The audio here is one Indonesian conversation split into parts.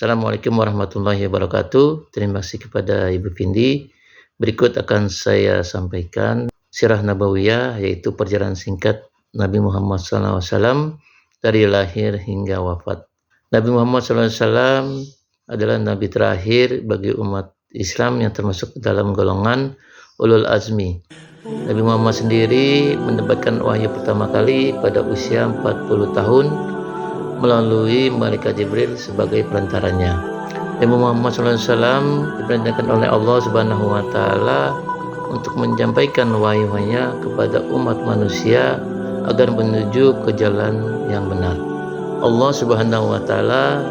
Assalamualaikum warahmatullahi wabarakatuh. Terima kasih kepada Ibu Vindi. Berikut akan saya sampaikan sirah nabawiyah, yaitu perjalanan singkat Nabi Muhammad SAW dari lahir hingga wafat. Nabi Muhammad SAW adalah Nabi terakhir bagi umat Islam yang termasuk dalam golongan ulul azmi. Nabi Muhammad sendiri mendapatkan wahyu pertama kali pada usia 40 tahun melalui malaikat Jibril sebagai perantaranya. Nabi Muhammad SAW diperintahkan oleh Allah Subhanahu wa Ta'ala untuk menyampaikan wahyu-nya kepada umat manusia agar menuju ke jalan yang benar. Allah Subhanahu wa Ta'ala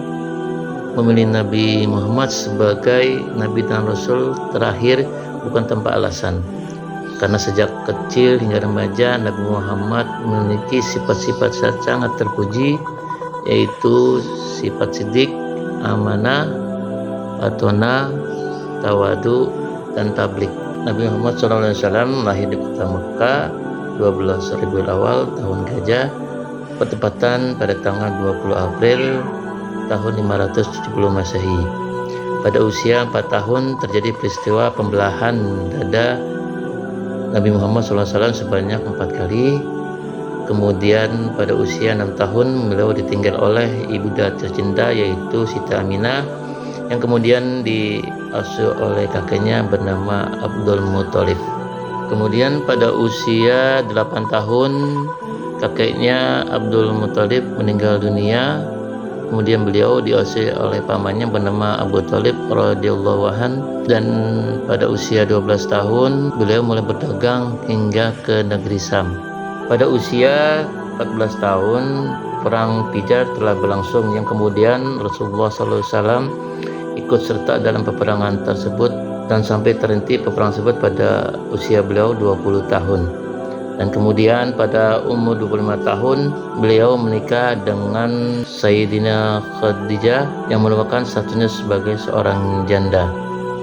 memilih Nabi Muhammad sebagai Nabi dan Rasul terakhir bukan tanpa alasan. Karena sejak kecil hingga remaja Nabi Muhammad memiliki sifat-sifat sangat terpuji, yaitu sifat sidik, amanah, patona, tawadu, dan tablik. Nabi Muhammad SAW lahir di kota Mekah 12 Rabiul Awal tahun Gajah, bertepatan pada tanggal 20 April tahun 570 Masehi. Pada usia 4 tahun terjadi peristiwa pembelahan dada Nabi Muhammad SAW sebanyak 4 kali. Kemudian pada usia 6 tahun beliau ditinggal oleh ibunda tercinta, yaitu Siti Aminah, yang kemudian diasuh oleh kakeknya bernama Abdul Muthalib. Kemudian pada usia 8 tahun kakeknya Abdul Muthalib meninggal dunia. Kemudian beliau diasuh oleh pamannya bernama Abu Thalib radhiyallahu anhu, dan pada usia 12 tahun beliau mulai berdagang hingga ke negeri Syam. Pada usia 14 tahun perang Fijar telah berlangsung, yang kemudian Rasulullah SAW ikut serta dalam peperangan tersebut dan sampai terhenti peperangan tersebut pada usia beliau 20 tahun. Dan kemudian pada umur 25 tahun beliau menikah dengan Sayyidina Khadijah yang merupakan statusnya sebagai seorang janda.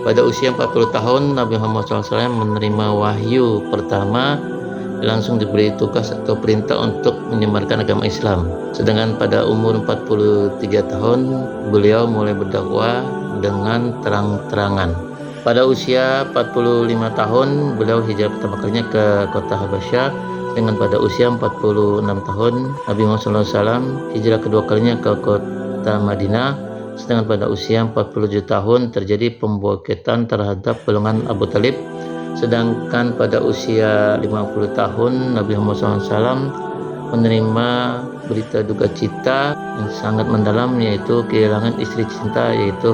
Pada usia 40 tahun Nabi Muhammad SAW menerima wahyu pertama, langsung diberi tugas atau perintah untuk menyebarkan agama Islam. Sedangkan pada umur 43 tahun beliau mulai berdakwah dengan terang-terangan. Pada usia 45 tahun beliau hijrah pertama kalinya ke kota Habasyah. Dengan pada usia 46 tahun Nabi Muhammad SAW hijrah kedua kalinya ke kota Madinah. Sedangkan pada usia 47 tahun terjadi pemboikotan terhadap golongan Abu Thalib. Sedangkan pada usia 50 tahun Nabi Muhammad SAW menerima berita duka cita yang sangat mendalam, yaitu kehilangan istri cinta, yaitu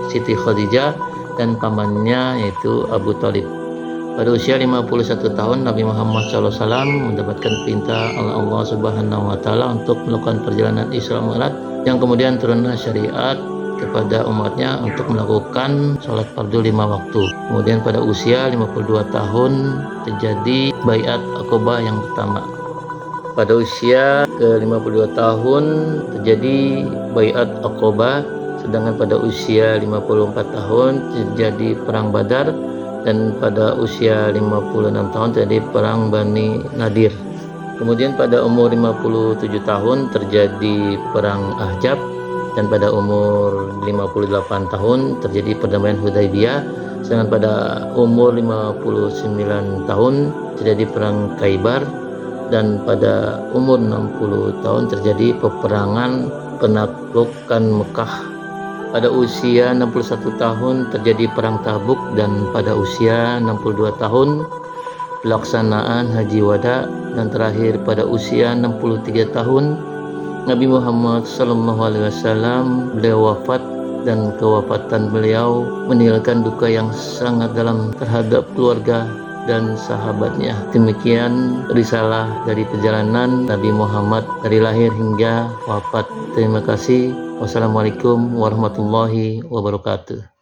Siti Khadijah, dan pamannya yaitu Abu Thalib. Pada usia 51 tahun Nabi Muhammad SAW mendapatkan perintah oleh Allah Subhanahu wa Ta'ala untuk melakukan perjalanan Isra Mi'raj, yang kemudian turunlah syariat kepada umatnya untuk melakukan sholat fardu 5 waktu. Kemudian pada usia 52 tahun terjadi Baiat Aqabah yang pertama. Pada usia ke-52 tahun terjadi Baiat Aqabah. Sedangkan pada usia 54 tahun terjadi Perang Badar, dan pada usia 56 tahun terjadi Perang Bani Nadir. Kemudian pada umur 57 tahun terjadi Perang Ahzab, dan pada umur 58 tahun terjadi perdamaian Hudaybiyah. Sedangkan pada umur 59 tahun terjadi Perang Khaybar, dan pada umur 60 tahun terjadi peperangan penaklukan Mekah. Pada usia 61 tahun terjadi Perang Tabuk, dan pada usia 62 tahun pelaksanaan Haji Wada, dan terakhir pada usia 63 tahun Nabi Muhammad SAW beliau wafat, dan kewafatan beliau meninggalkan duka yang sangat dalam terhadap keluarga dan sahabatnya. Demikian risalah dari perjalanan Nabi Muhammad dari lahir hingga wafat. Terima kasih. Wassalamualaikum warahmatullahi wabarakatuh.